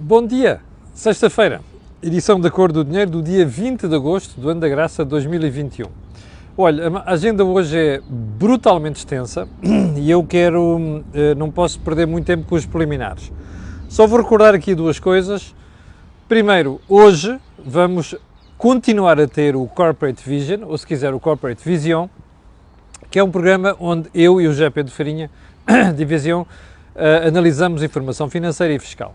Bom dia, sexta-feira, edição da Cor do Dinheiro do dia 20 de agosto do ano da graça 2021. Olha, a agenda hoje é brutalmente extensa e eu não posso perder muito tempo com os preliminares. Só vou recordar aqui duas coisas. Primeiro, hoje vamos continuar a ter o Corporate Vision, ou se quiser o Corporate Vision, que é um programa onde eu e o José Pedro Farinha, de Vision, analisamos informação financeira e fiscal.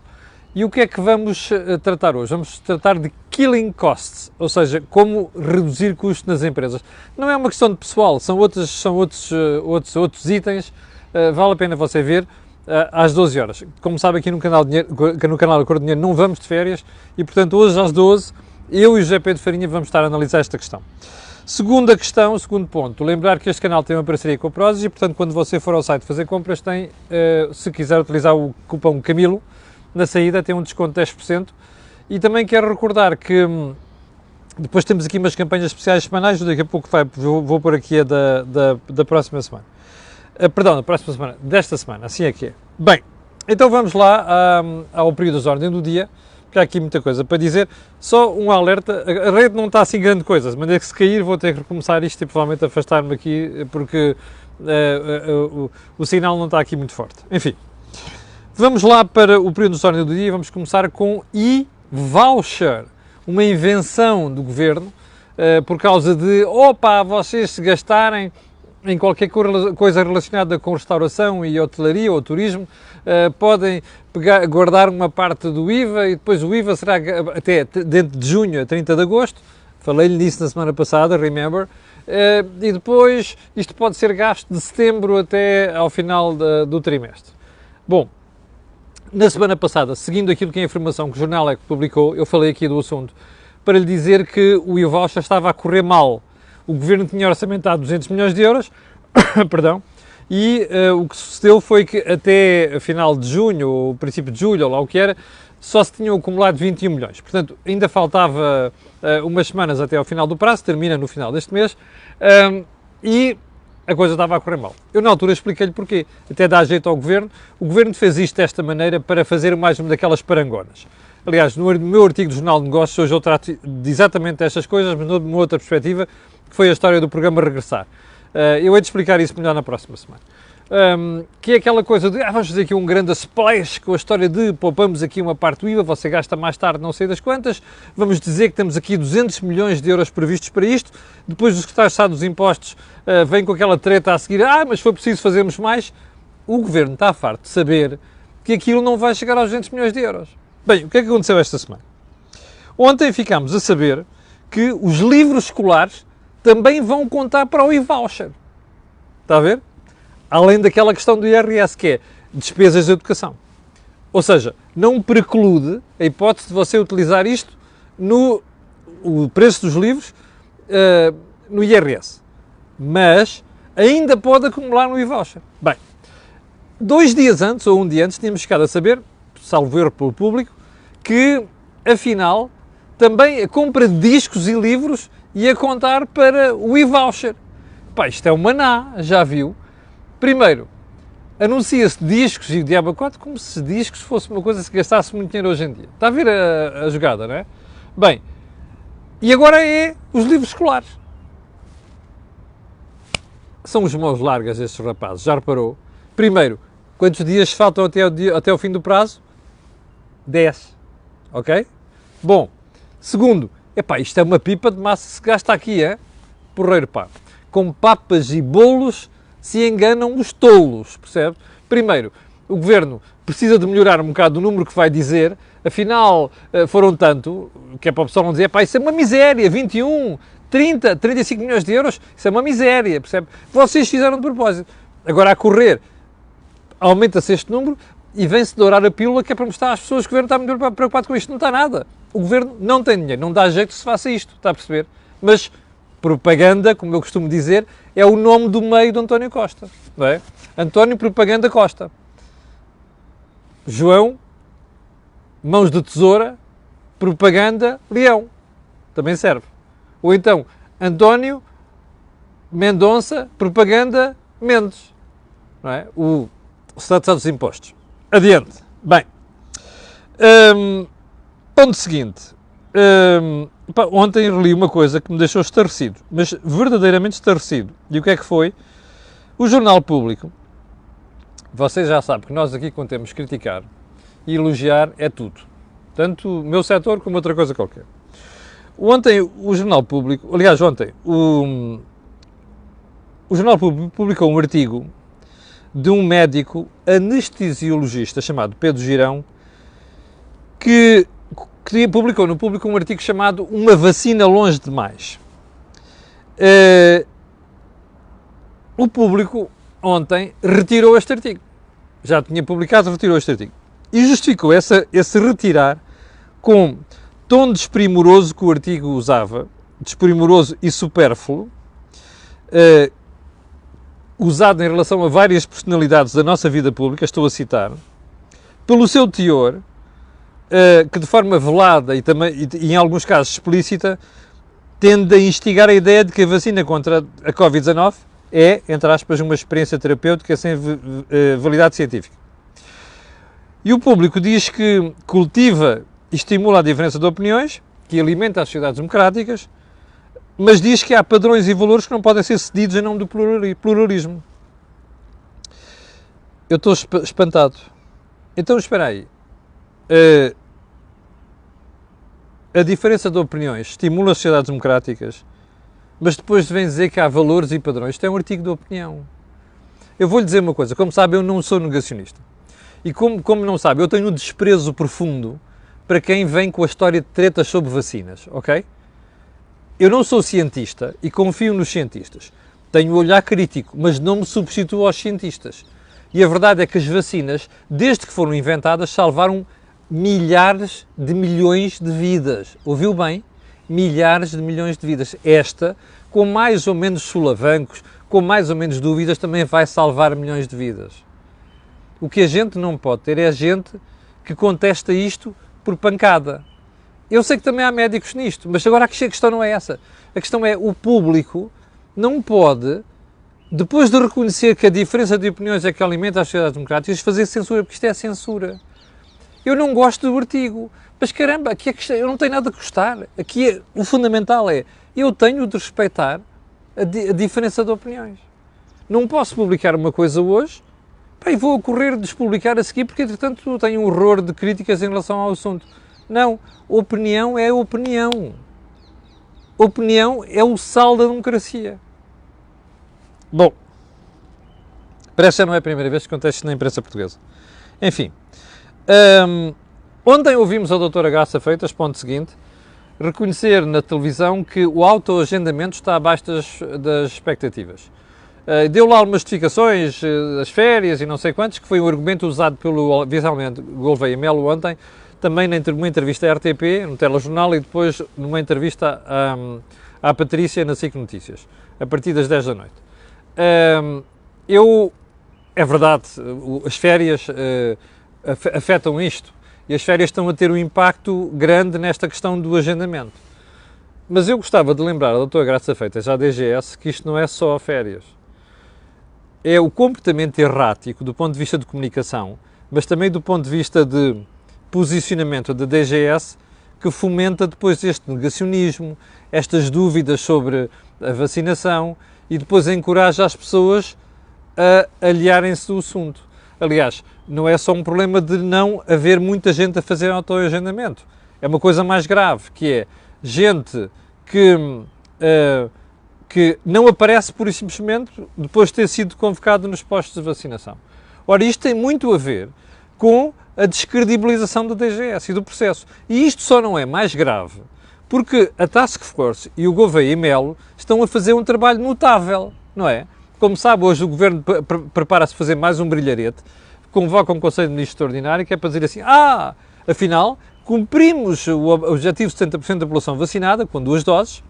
E o que é que vamos tratar hoje? Vamos tratar de killing costs, ou seja, como reduzir custos nas empresas. Não é uma questão de pessoal, são outros itens, vale a pena você ver às 12 horas. Como sabe, aqui no canal da Cor do Dinheiro não vamos de férias e, portanto, hoje às 12, eu e o José Pedro Farinha vamos estar a analisar esta questão. Segunda questão, segundo ponto, lembrar que este canal tem uma parceria com a Prozis e, portanto, quando você for ao site fazer compras, tem, se quiser utilizar o cupom Camilo, na saída tem um desconto de 10%. E também quero recordar que depois temos aqui umas campanhas especiais semanais, daqui a pouco vou pôr aqui a da próxima semana. Perdão, da próxima semana, desta semana, assim é que é. Bem, então vamos lá ao período de ordem do dia, porque há aqui muita coisa para dizer. Só um alerta, a rede não está assim grande coisa, de maneira que se cair vou ter que recomeçar isto e provavelmente afastar-me aqui, porque o sinal não está aqui muito forte. Enfim. Vamos lá para o período de ordem do dia e vamos começar com e-voucher, uma invenção do governo por causa de, vocês se gastarem em qualquer coisa relacionada com restauração e hotelaria ou turismo, podem guardar uma parte do IVA e depois o IVA será até dentro de junho a 30 de agosto, falei-lhe disso na semana passada, remember, e depois isto pode ser gasto de setembro até ao final do trimestre. Bom, na semana passada, seguindo aquilo que é a informação que o jornal é que publicou, eu falei aqui do assunto, para lhe dizer que o e-voucher estava a correr mal. O governo tinha orçamentado 200 milhões de euros, perdão, e o que sucedeu foi que até a final de junho, ou princípio de julho, ou lá o que era, só se tinham acumulado 21 milhões. Portanto, ainda faltava umas semanas até ao final do prazo, termina no final deste mês, e a coisa estava a correr mal. Eu, na altura, expliquei-lhe porquê. Até dá jeito ao governo. O governo fez isto desta maneira para fazer mais uma daquelas parangonas. Aliás, no meu artigo do Jornal de Negócios, hoje eu trato de exatamente estas coisas, mas numa outra perspectiva, que foi a história do programa Regressar. Eu hei de explicar isso melhor na próxima semana. Que é aquela coisa de, vamos fazer aqui um grande splash com a história de poupamos aqui uma parte do IVA, você gasta mais tarde não sei das quantas, vamos dizer que temos aqui 200 milhões de euros previstos para isto, depois dos que está dos impostos vem com aquela treta a seguir, mas foi preciso fazermos mais. O governo está farto de saber que aquilo não vai chegar aos 200 milhões de euros. Bem, o que é que aconteceu esta semana? Ontem ficámos a saber que os livros escolares também vão contar para o e-voucher. Está a ver? Além daquela questão do IRS, que é despesas de educação. Ou seja, não preclude a hipótese de você utilizar isto o preço dos livros no IRS. Mas ainda pode acumular no e-voucher. Bem, 2 dias antes, ou um dia antes, tínhamos chegado a saber, salvo erro pelo público, que, afinal, também a compra de discos e livros ia contar para o e-voucher. Isto é uma maná, já viu? Primeiro, anuncia-se discos e o diabo a quatro como se discos fosse uma coisa que se gastasse muito dinheiro hoje em dia. Está a ver a jogada, não é? Bem, e agora é os livros escolares. São os mãos largas estes rapazes, já reparou? Primeiro, quantos dias faltam até o fim do prazo? 10. Ok? Bom, segundo, isto é uma pipa de massa que se gasta aqui, porreiro pá. Com papas e bolos se enganam os tolos, percebe? Primeiro, o governo precisa de melhorar um bocado o número que vai dizer, afinal foram tanto, que é para o pessoal não dizer, isso é uma miséria, 21, 30, 35 milhões de euros, isso é uma miséria, percebe? Vocês fizeram de propósito. Agora a correr, aumenta-se este número e vem-se dourar a pílula que é para mostrar às pessoas que o governo está muito preocupado com isto. Não está nada. O governo não tem dinheiro, não dá jeito que se faça isto, está a perceber? Mas propaganda, como eu costumo dizer, é o nome do meio de António Costa, não é? António Propaganda Costa. João, mãos de tesoura, propaganda, leão. Também serve. Ou então, António Mendonça, propaganda, Mendes. Não é? O statut dos impostos. Adiante. Bem, Ponto seguinte. Ontem li uma coisa que me deixou estarrecido, mas verdadeiramente estarrecido. E o que é que foi? O Jornal Público, vocês já sabem que nós aqui, quando temos que criticar e elogiar, é tudo. Tanto o meu setor como outra coisa qualquer. Ontem o Jornal Público, aliás, ontem, o Jornal Público publicou um artigo de um médico anestesiologista chamado Pedro Girão, que publicou no Público um artigo chamado Uma Vacina Longe Demais. O Público ontem retirou este artigo. Já tinha publicado, retirou este artigo. E justificou esse retirar com tom desprimoroso que o artigo usava, desprimoroso e supérfluo, usado em relação a várias personalidades da nossa vida pública, estou a citar, pelo seu teor, que de forma velada e em alguns casos explícita, tende a instigar a ideia de que a vacina contra a Covid-19 é, entre aspas, uma experiência terapêutica sem validade científica. E o Público diz que cultiva e estimula a diferença de opiniões, que alimenta as sociedades democráticas, mas diz que há padrões e valores que não podem ser cedidos em nome do pluralismo. Eu estou espantado. Então, espera aí. A diferença de opiniões estimula as sociedades democráticas, mas depois vem dizer que há valores e padrões. Isto é um artigo de opinião. Eu vou-lhe dizer uma coisa. Como sabe, eu não sou negacionista. E como não sabe, eu tenho um desprezo profundo para quem vem com a história de tretas sobre vacinas, ok? Eu não sou cientista e confio nos cientistas. Tenho um olhar crítico, mas não me substituo aos cientistas. E a verdade é que as vacinas, desde que foram inventadas, salvaram milhares de milhões de vidas. Ouviu bem? Milhares de milhões de vidas. Esta, com mais ou menos solavancos, com mais ou menos dúvidas, também vai salvar milhões de vidas. O que a gente não pode ter é a gente que contesta isto por pancada. Eu sei que também há médicos nisto, mas agora a questão não é essa. A questão é o público não pode, depois de reconhecer que a diferença de opiniões é que alimenta as sociedades democráticas, fazer censura, porque isto é censura. Eu não gosto do artigo, mas caramba, aqui eu não tenho nada a gostar. Aqui o fundamental é, eu tenho de respeitar a diferença de opiniões. Não posso publicar uma coisa hoje, e vou correr despublicar a seguir, porque entretanto tenho um horror de críticas em relação ao assunto. Não, opinião é opinião. Opinião é o sal da democracia. Bom, parece que já não é a primeira vez que acontece isto na imprensa portuguesa. Enfim, ontem ouvimos a doutora Graça Freitas, ponto seguinte, reconhecer na televisão que o autoagendamento está abaixo das expectativas. Deu lá algumas justificações, as férias e não sei quantos, que foi um argumento usado pelo vice-almirante Gouveia Melo ontem, também numa entrevista à RTP, no telejornal, e depois numa entrevista à Patrícia na SIC Notícias, a partir das 10 da noite. É verdade, as férias afetam isto, e as férias estão a ter um impacto grande nesta questão do agendamento. Mas eu gostava de lembrar a doutora Graça Freitas, à DGS, que isto não é só férias. É o comportamento errático do ponto de vista de comunicação, mas também do ponto de vista de posicionamento da DGS, que fomenta depois este negacionismo, estas dúvidas sobre a vacinação e depois encoraja as pessoas a aliarem-se do assunto. Aliás, não é só um problema de não haver muita gente a fazer autoagendamento. É uma coisa mais grave, que é gente que não aparece pura e simplesmente depois de ter sido convocado nos postos de vacinação. Ora, isto tem muito a ver com a descredibilização da DGS e do processo. E isto só não é mais grave porque a Task Force e o Gouveia e Melo estão a fazer um trabalho notável, não é? Como sabe, hoje o Governo prepara-se a fazer mais um brilharete, convoca um Conselho de Ministros extraordinário que é para dizer assim, afinal, cumprimos o objetivo de 70% da população vacinada, com 2 doses,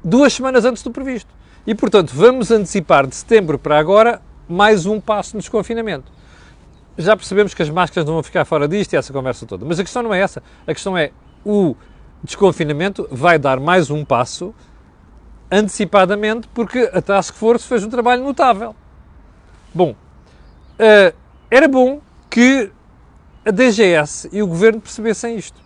2 semanas antes do previsto. E, portanto, vamos antecipar de setembro para agora mais um passo no desconfinamento. Já percebemos que as máscaras não vão ficar fora disto e essa conversa toda. Mas a questão não é essa. A questão é o desconfinamento vai dar mais um passo antecipadamente porque a Task Force fez um trabalho notável. Bom, era bom que a DGS e o Governo percebessem isto.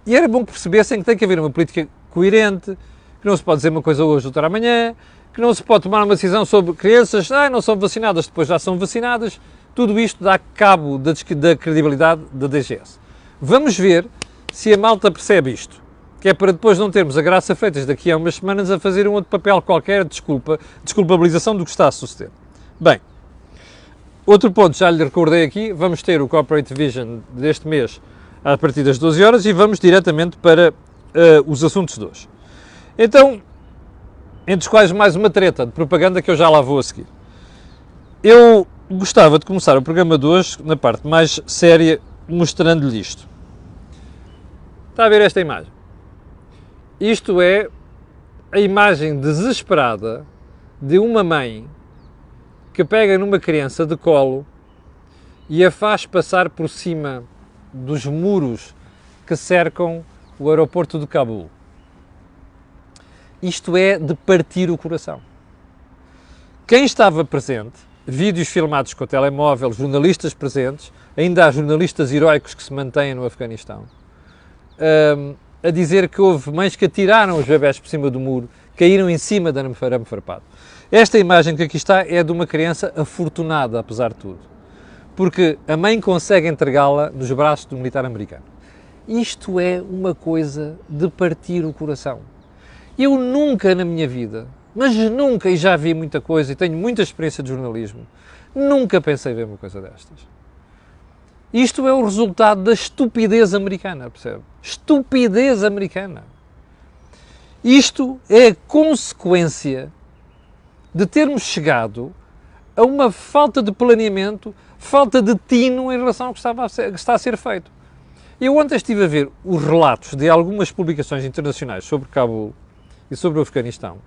E era bom que percebessem que tem que haver uma política coerente, que não se pode dizer uma coisa hoje, outra amanhã, que não se pode tomar uma decisão sobre crianças, não são vacinadas, depois já são vacinadas. Tudo isto dá cabo da credibilidade da DGS. Vamos ver se a malta percebe isto, que é para depois não termos a Graça Freitas daqui a umas semanas a fazer um outro papel qualquer de desculpabilização do que está a suceder. Bem, outro ponto, já lhe recordei aqui, vamos ter o Corporate Vision deste mês a partir das 12 horas e vamos diretamente para os assuntos de hoje. Então, entre os quais mais uma treta de propaganda que eu já lá vou a seguir. Eu gostava de começar o programa de hoje na parte mais séria, mostrando-lhe isto. Está a ver esta imagem? Isto é a imagem desesperada de uma mãe que pega numa criança de colo e a faz passar por cima dos muros que cercam o aeroporto de Cabul. Isto é de partir o coração. Quem estava presente, vídeos filmados com o telemóvel, jornalistas presentes, ainda há jornalistas heroicos que se mantêm no Afeganistão, a dizer que houve mães que atiraram os bebés por cima do muro, caíram em cima de arame farpado. Esta imagem que aqui está é de uma criança afortunada, apesar de tudo, porque a mãe consegue entregá-la nos braços do militar americano. Isto é uma coisa de partir o coração. Eu nunca na minha vida, mas nunca, e já vi muita coisa e tenho muita experiência de jornalismo, nunca pensei ver uma coisa destas. Isto é o resultado da estupidez americana, percebe? Estupidez americana. Isto é a consequência de termos chegado a uma falta de planeamento, falta de tino em relação ao que está a ser feito. Eu ontem estive a ver os relatos de algumas publicações internacionais sobre Cabul e sobre o Afeganistão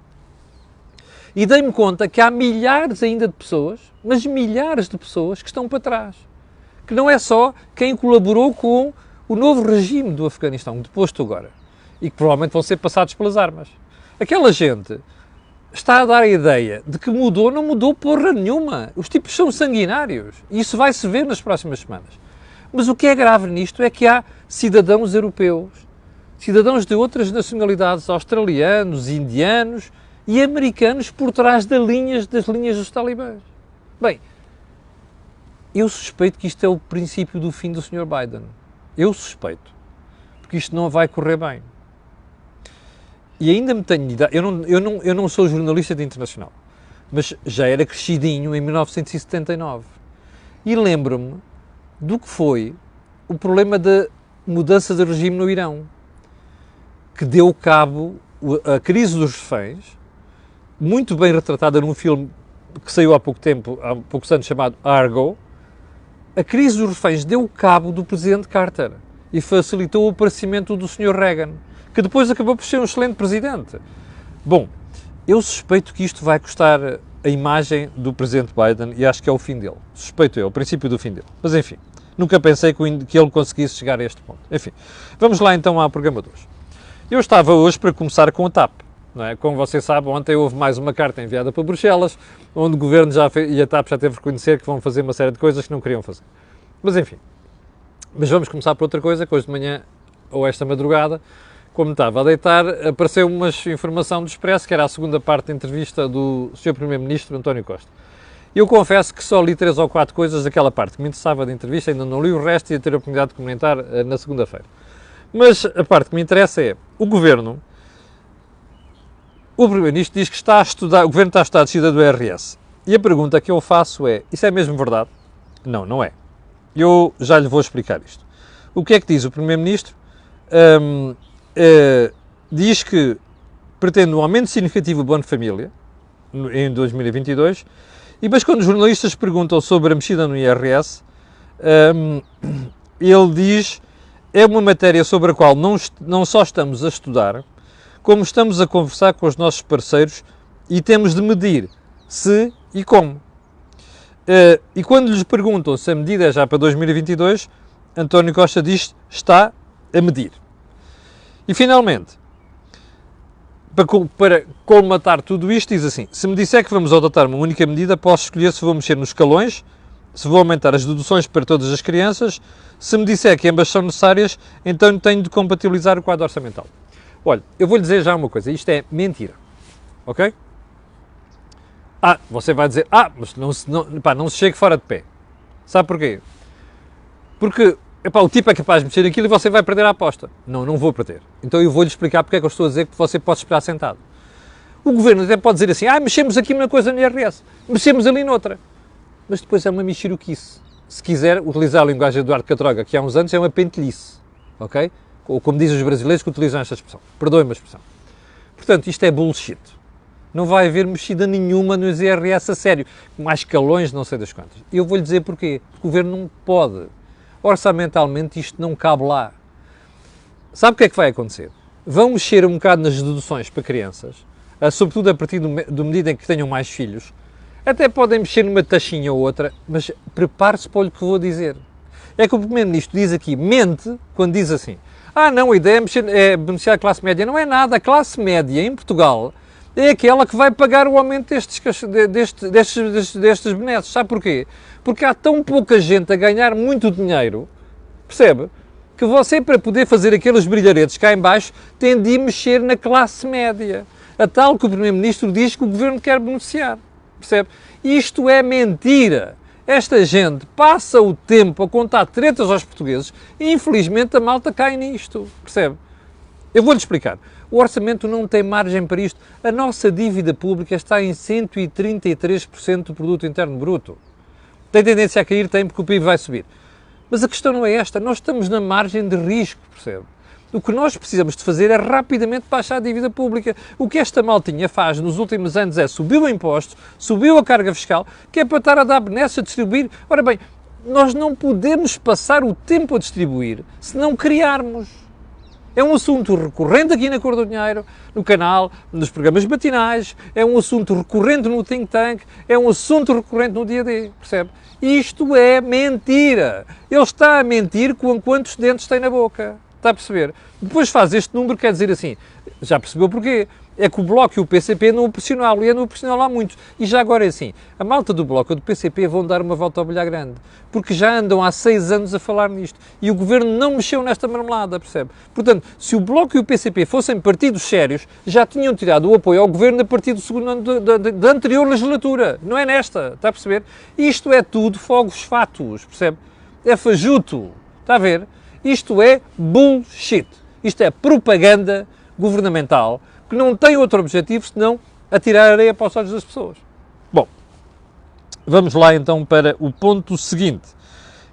e dei-me conta que há milhares ainda de pessoas, mas milhares de pessoas que estão para trás. Que não é só quem colaborou com o novo regime do Afeganistão, deposto agora, e que provavelmente vão ser passados pelas armas. Aquela gente está a dar a ideia de que mudou, não mudou porra nenhuma. Os tipos são sanguinários. E isso vai-se ver nas próximas semanas. Mas o que é grave nisto é que há cidadãos europeus, cidadãos de outras nacionalidades, australianos, indianos e americanos por trás das linhas dos talibãs. Bem, eu suspeito que isto é o princípio do fim do Sr. Biden. Eu suspeito. Porque isto não vai correr bem. E ainda me tenho idade. Eu não sou jornalista de internacional, mas já era crescidinho em 1979. E lembro-me do que foi o problema da mudança de regime no Irão, que deu cabo a crise dos reféns, muito bem retratada num filme que saiu há poucos anos, chamado Argo. A crise dos reféns deu cabo do presidente Carter e facilitou o aparecimento do Sr. Reagan, que depois acabou por ser um excelente presidente. Bom, eu suspeito que isto vai custar a imagem do presidente Biden e acho que é o fim dele. Suspeito eu, o princípio do fim dele. Mas enfim, nunca pensei que ele conseguisse chegar a este ponto. Enfim, vamos lá então ao programa de hoje. Eu estava hoje para começar com a TAP. Não é? Como vocês sabem, ontem houve mais uma carta enviada para Bruxelas, onde o Governo e a TAP já teve que reconhecer que vão fazer uma série de coisas que não queriam fazer. Mas enfim, mas vamos começar por outra coisa, que hoje de manhã, ou esta madrugada, como estava a deitar, apareceu uma informação do Expresso, que era a segunda parte da entrevista do Sr. Primeiro-Ministro António Costa. Eu confesso que só li 3 ou 4 coisas daquela parte que me interessava da entrevista, ainda não li o resto e ia ter a oportunidade de comentar na segunda-feira. Mas a parte que me interessa é, o Governo, o Primeiro-Ministro diz que está a estudar, o Governo está a estudar a descida do IRS. E a pergunta que eu faço é, isso é mesmo verdade? Não, não é. Eu já lhe vou explicar isto. O que é que diz o Primeiro-Ministro? Diz que pretende um aumento significativo do Bolsa Família em 2022, mas quando os jornalistas perguntam sobre a mexida no IRS, ele diz é uma matéria sobre a qual não só estamos a estudar, como estamos a conversar com os nossos parceiros e temos de medir se e como. E quando lhes perguntam se a medida é já para 2022, António Costa diz está a medir. E finalmente, para colmatar tudo isto, diz assim, se me disser que vamos adotar uma única medida, posso escolher se vou mexer nos escalões se vou aumentar as deduções para todas as crianças, se me disser que ambas são necessárias, então tenho de compatibilizar o quadro orçamental. Olha, eu vou-lhe dizer já uma coisa, isto é mentira, ok? Você vai dizer, mas não se chegue fora de pé. Sabe porquê? Porque o tipo é capaz de mexer naquilo e você vai perder a aposta. Não vou perder. Então eu vou-lhe explicar porque é que eu estou a dizer que você pode esperar sentado. O governo até pode dizer assim, mexemos aqui numa coisa no IRS, mexemos ali noutra. Mas depois é uma mexiruquice. Se quiser utilizar a linguagem do Eduardo Catroga, que há uns anos é uma pentelhice, ok? Ou como dizem os brasileiros que utilizam esta expressão. Perdoem-me a expressão. Portanto, isto é bullshit. Não vai haver mexida nenhuma nos IRS a sério. Mais escalões, não sei das quantas. E eu vou-lhe dizer porquê. O governo não pode. Orçamentalmente isto não cabe lá. Sabe o que é que vai acontecer? Vão mexer um bocado nas deduções para crianças, sobretudo a partir do medida em que tenham mais filhos. Até podem mexer numa taxinha ou outra, mas prepare-se para o que vou dizer. É que o Primeiro-Ministro diz aqui, mente, quando diz assim, não, a ideia é beneficiar a classe média. Não é nada. A classe média em Portugal é aquela que vai pagar o aumento destes benesses. Sabe porquê? Porque há tão pouca gente a ganhar muito dinheiro, percebe? Que você, para poder fazer aqueles brilharetes cá em baixo, tem de ir mexer na classe média. A tal que o Primeiro-Ministro diz que o Governo quer beneficiar, percebe? Isto é mentira. Esta gente passa o tempo a contar tretas aos portugueses e, infelizmente, a malta cai nisto, percebe? Eu vou-lhe explicar. O orçamento não tem margem para isto. A nossa dívida pública está em 133% do produto interno bruto. Tem tendência a cair? Tem, porque o PIB vai subir. Mas a questão não é esta. Nós estamos na margem de risco, percebe? O que nós precisamos de fazer é rapidamente baixar a dívida pública. O que esta maltinha faz nos últimos anos é subiu o imposto, subiu a carga fiscal, que é para estar a dar benesses a distribuir. Ora bem, nós não podemos passar o tempo a distribuir se não criarmos. É um assunto recorrente aqui na Cor do Dinheiro, no canal, nos programas matinais, é um assunto recorrente no Think Tank, é um assunto recorrente no Dia a Dia, percebe? Isto é mentira. Ele está a mentir com quantos dentes tem na boca. Está a perceber? Depois faz este número, quer dizer assim, já percebeu porquê? É que o Bloco e o PCP não o pressionam, e não o pressionam lá muito. E já agora é assim, a malta do Bloco e do PCP vão dar uma volta ao bilhar grande, porque já andam há 6 anos a falar nisto, e o Governo não mexeu nesta marmelada, percebe? Portanto, se o Bloco e o PCP fossem partidos sérios, já tinham tirado o apoio ao Governo a partir do segundo ano da anterior legislatura, não é nesta, está a perceber? Isto é tudo fogos fatos, percebe? É fajuto, está a ver? Isto é bullshit. Isto é propaganda governamental que não tem outro objetivo senão atirar areia para os olhos das pessoas. Bom, vamos lá então para o ponto seguinte.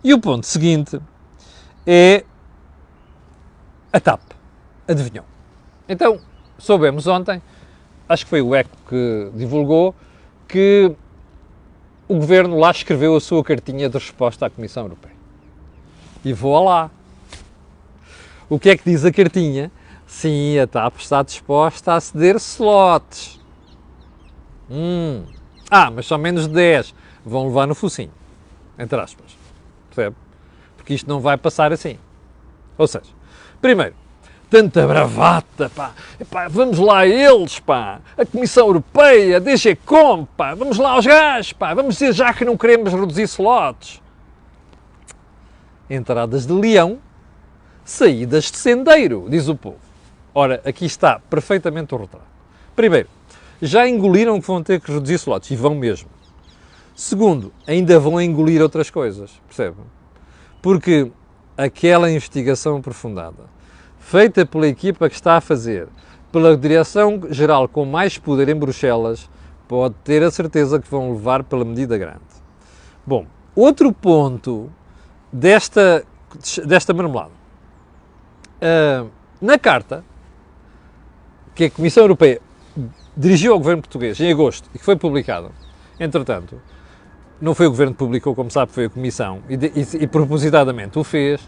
E o ponto seguinte é a TAP. Adivinham? Então, soubemos ontem, acho que foi o ECO que divulgou, que o Governo lá escreveu a sua cartinha de resposta à Comissão Europeia. E vou lá. O que é que diz a cartinha? Sim, a TAP está disposta a ceder slots. Mas só menos de 10 vão levar no focinho, entre aspas. Percebe? Porque isto não vai passar assim. Ou seja, primeiro, tanta bravata, pá. Vamos lá eles, pá. A Comissão Europeia, a DGCOM, pá. Vamos lá aos gajos, pá. Vamos dizer já que não queremos reduzir slots. Entradas de leão, saídas de sendeiro, diz o povo. Ora, aqui está perfeitamente o retrato. Primeiro, já engoliram que vão ter que reduzir slots, e vão mesmo. Segundo, ainda vão engolir outras coisas, percebem? Porque aquela investigação aprofundada, feita pela equipa que está a fazer, pela Direção-Geral com mais poder em Bruxelas, pode ter a certeza que vão levar pela medida grande. Bom, outro ponto desta marmelada. Na carta que a Comissão Europeia dirigiu ao Governo português em agosto e que foi publicada, entretanto, não foi o Governo que publicou, como sabe, foi a Comissão, e propositadamente o fez,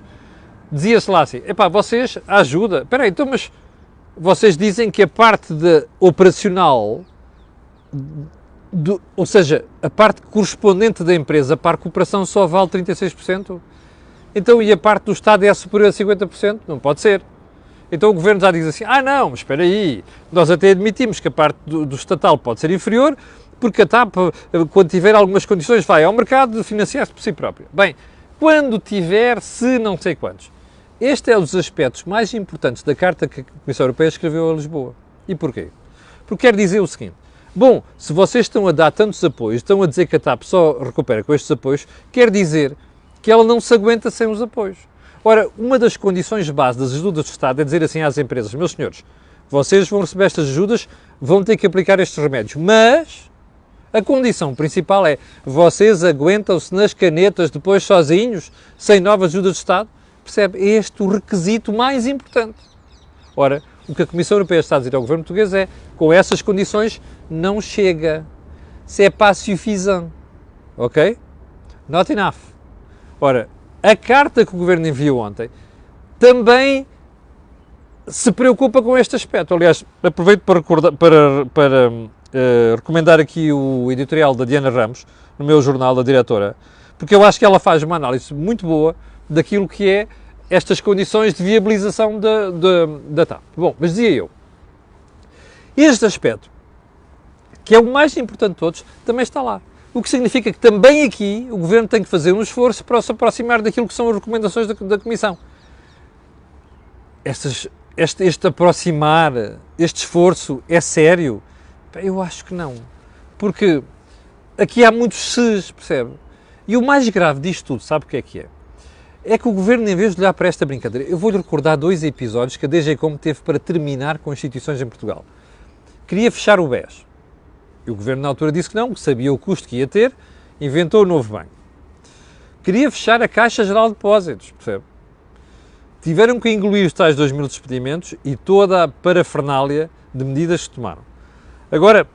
dizia-se lá assim, vocês, a ajuda, então, mas vocês dizem que a parte operacional, ou seja, a parte correspondente da empresa para a cooperação só vale 36%? Então, e a parte do Estado é superior a 50%? Não pode ser. Então o Governo já diz assim, não, mas espera aí, nós até admitimos que a parte do estatal pode ser inferior, porque a TAP, quando tiver algumas condições, vai ao mercado financiar-se por si própria. Bem, quando tiver, se não sei quantos. Este é um dos aspectos mais importantes da carta que a Comissão Europeia escreveu a Lisboa. E porquê? Porque quer dizer o seguinte: bom, se vocês estão a dar tantos apoios, estão a dizer que a TAP só recupera com estes apoios, quer dizer que ela não se aguenta sem os apoios. Ora, uma das condições base das ajudas do Estado é dizer assim às empresas: meus senhores, vocês vão receber estas ajudas, vão ter que aplicar estes remédios, mas a condição principal é: vocês aguentam-se nas canetas depois sozinhos, sem novas ajudas do Estado? Percebe? É este o requisito mais importante. Ora, o que a Comissão Europeia está a dizer ao governo português é: com essas condições não chega. C'est pas suffisant. Ok? Not enough. Ora, a carta que o governo enviou ontem também se preocupa com este aspecto. Aliás, aproveito para recomendar aqui o editorial da Diana Ramos, no meu jornal, da diretora, porque eu acho que ela faz uma análise muito boa daquilo que é estas condições de viabilização da TAP. Bom, mas dizia eu, este aspecto, que é o mais importante de todos, também está lá. O que significa que também aqui o Governo tem que fazer um esforço para se aproximar daquilo que são as recomendações da Comissão. Este aproximar, este esforço é sério? Eu acho que não. Porque aqui há muitos ses, percebe? E o mais grave disto tudo, sabe o que é? É que o Governo, em vez de olhar para esta brincadeira, eu vou-lhe recordar 2 episódios que a DGCOM teve para terminar com instituições em Portugal. Queria fechar o BES. E o Governo na altura disse que não, que sabia o custo que ia ter, inventou o novo banco. Queria fechar a Caixa Geral de Depósitos, percebe? Tiveram que engolir os tais 2.000 despedimentos e toda a parafernália de medidas que tomaram. Agora,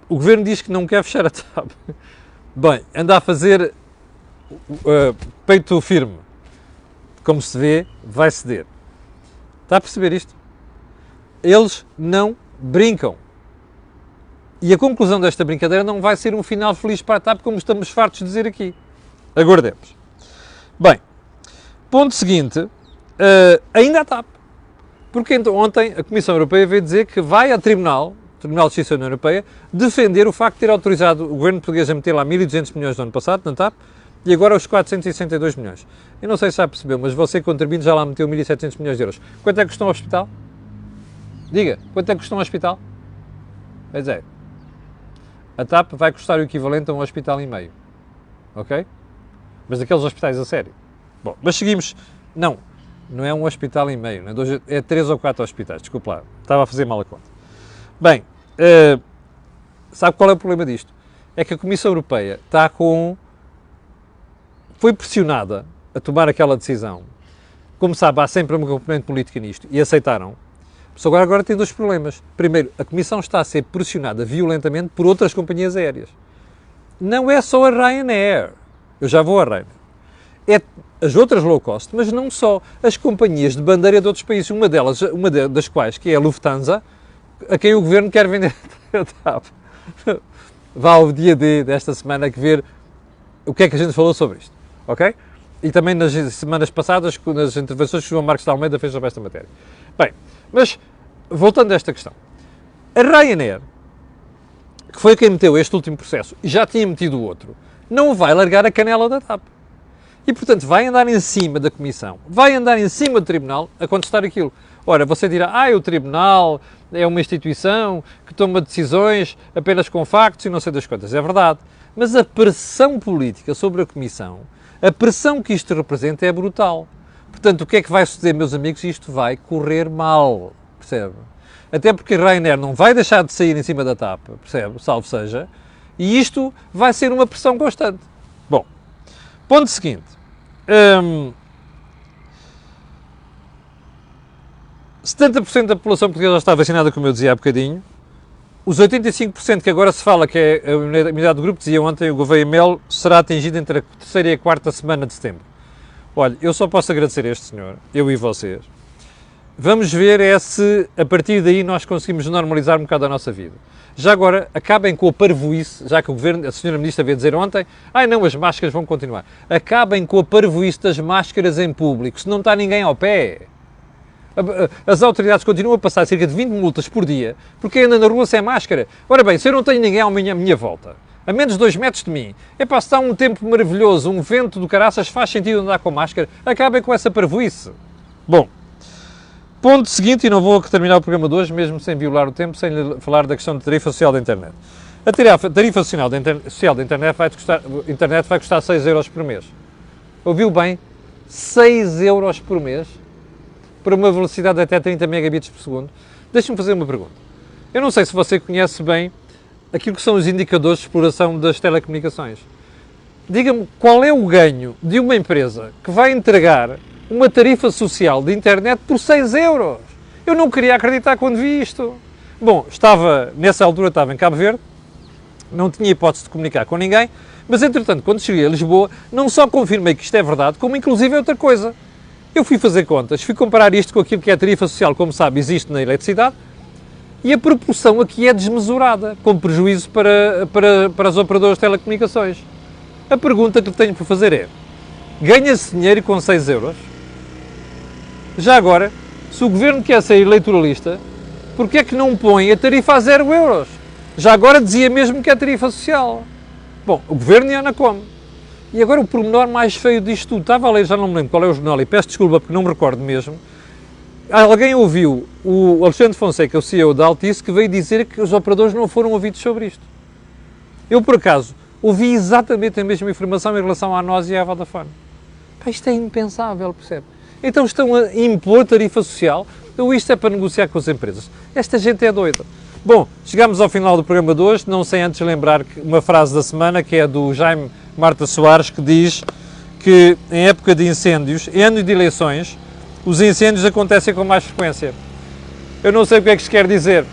o Governo diz que não quer fechar a TAP. Bem, anda a fazer peito firme. Como se vê, vai ceder. Está a perceber isto? Eles não brincam. E a conclusão desta brincadeira não vai ser um final feliz para a TAP, como estamos fartos de dizer aqui. Aguardemos. Bem, ponto seguinte, ainda a TAP. Porque então, ontem a Comissão Europeia veio dizer que vai ao Tribunal de Justiça da União Europeia, defender o facto de ter autorizado o governo português a meter lá 1.200 milhões no ano passado, na TAP, e agora os 462 milhões. Eu não sei se já percebeu, mas você, contribuinte, já lá meteu 1.700 milhões de euros. Quanto é que custou um hospital? Diga, quanto é que custou um hospital? Pois é. A TAP vai custar o equivalente a um hospital e meio. Ok? Mas daqueles hospitais a sério. Bom, mas seguimos. Não é um hospital e meio, não é 3 ou 4 hospitais, desculpe lá, estava a fazer mal a conta. Bem, sabe qual é o problema disto? É que a Comissão Europeia foi pressionada a tomar aquela decisão. Como sabe, há sempre uma componente política nisto, e aceitaram. Mas agora tem 2 problemas. Primeiro, a Comissão está a ser pressionada violentamente por outras companhias aéreas. Não é só a Ryanair. Eu já vou a Ryanair. É as outras low cost, mas não só. As companhias de bandeira de outros países. Uma das quais, que é a Lufthansa, a quem o Governo quer vender a TAP. Vá ao dia D desta semana que ver o que é que a gente falou sobre isto. Ok? E também nas semanas passadas, nas intervenções que o João Marcos de Almeida fez sobre esta matéria. Bem, mas voltando a esta questão. A Ryanair, que foi quem meteu este último processo e já tinha metido o outro, não vai largar a canela da TAP. E, portanto, vai andar em cima da Comissão, vai andar em cima do Tribunal a contestar aquilo. Ora, você dirá, o Tribunal é uma instituição que toma decisões apenas com factos e não sei das quantas. É verdade. Mas a pressão política sobre a Comissão, a pressão que isto representa é brutal. Portanto, o que é que vai suceder, meus amigos? Isto vai correr mal, percebe? Até porque a Ryanair não vai deixar de sair em cima da TAP, percebe? Salvo seja. E isto vai ser uma pressão constante. Bom, ponto seguinte. 70% da população portuguesa já está vacinada, como eu dizia há bocadinho. Os 85% que agora se fala que é a imunidade do grupo, dizia ontem o Gouveia Melo, será atingido entre a 3ª e a 4ª semana de setembro. Olha, eu só posso agradecer a este senhor, eu e vocês. Vamos ver se a partir daí nós conseguimos normalizar um bocado a nossa vida. Já agora, acabem com a parvoíce, já que o Governo, a senhora Ministra veio dizer ontem, não, as máscaras vão continuar. Acabem com a parvoíce das máscaras em público, se não está ninguém ao pé. As autoridades continuam a passar cerca de 20 multas por dia porque anda na rua sem máscara. Ora bem, se eu não tenho ninguém à minha volta, a menos de 2 metros de mim, é para estar um tempo maravilhoso, um vento do caraças, faz sentido andar com máscara, acabem com essa parvoíce. Bom, ponto seguinte, e não vou terminar o programa de hoje, mesmo sem violar o tempo, sem lhe falar da questão da tarifa social da internet. A tarifa social da internet vai custar 6 euros por mês. Ouviu bem? 6 euros por mês para uma velocidade de até 30 megabits por segundo. Deixa-me fazer uma pergunta. Eu não sei se você conhece bem aquilo que são os indicadores de exploração das telecomunicações. Diga-me qual é o ganho de uma empresa que vai entregar uma tarifa social de internet por 6 euros. Eu não queria acreditar quando vi isto. Bom, nessa altura estava em Cabo Verde, não tinha hipótese de comunicar com ninguém, mas entretanto, quando cheguei a Lisboa, não só confirmei que isto é verdade, como inclusive é outra coisa. Eu fui fazer contas, fui comparar isto com aquilo que é a tarifa social, como sabe, existe na eletricidade, e a proporção aqui é desmesurada, com prejuízo para as operadoras de telecomunicações. A pergunta que tenho para fazer é, ganha-se dinheiro com 6 euros? Já agora, se o Governo quer ser eleitoralista, porquê é que não põe a tarifa a 0 euros? Já agora dizia mesmo que é tarifa social. Bom, o Governo ia na come. E agora o pormenor mais feio disto tudo. Estava a ler, já não me lembro qual é o jornal, e peço desculpa porque não me recordo mesmo. Alguém ouviu o Alexandre Fonseca, o CEO da Altice, que veio dizer que os operadores não foram ouvidos sobre isto. Eu, por acaso, ouvi exatamente a mesma informação em relação à NOS e à Vodafone. Pá, isto é impensável, percebe? Então estão a impor tarifa social, ou isto é para negociar com as empresas? Esta gente é doida. Bom, chegamos ao final do programa de hoje, não sem antes lembrar uma frase da semana, que é do Jaime Marta Soares, que diz que em época de incêndios, em anos de eleições, os incêndios acontecem com mais frequência. Eu não sei o que é que isto quer dizer,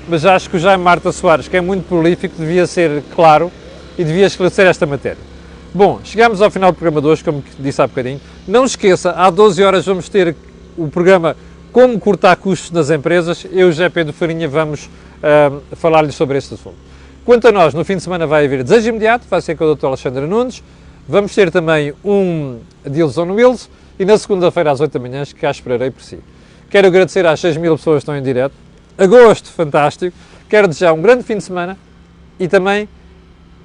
mas acho que o Jaime Marta Soares, que é muito prolífico, devia ser claro e devia esclarecer esta matéria. Bom, chegamos ao final do programa de hoje, como disse há bocadinho. Não esqueça, às 12 horas vamos ter o programa Como Cortar Custos nas Empresas. Eu e o José Pedro Farinha vamos falar-lhe sobre este assunto. Quanto a nós, no fim de semana vai haver Desejo Imediato, vai ser com o Dr. Alexandre Nunes. Vamos ter também um Deals on Wheels e na segunda-feira às 8 da manhã cá esperarei por si. Quero agradecer às 6.000 pessoas que estão em direto. Agosto, fantástico. Quero desejar um grande fim de semana e também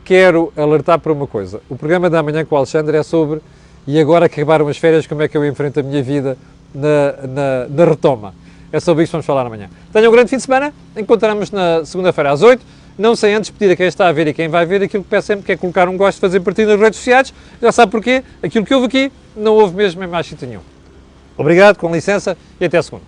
quero alertar para uma coisa. O programa da manhã com o Alexandre é sobre e agora que acabaram as férias, como é que eu enfrento a minha vida na retoma. É sobre isso que vamos falar amanhã. Tenham um grande fim de semana. Encontramos na segunda-feira às 8. Não sem antes pedir a quem está a ver e quem vai ver aquilo que peço sempre, que é colocar um gosto, fazer partido nas redes sociais. Já sabe porquê. Aquilo que houve aqui não houve mesmo em mais sítio nenhum. Obrigado, com licença e até a segunda.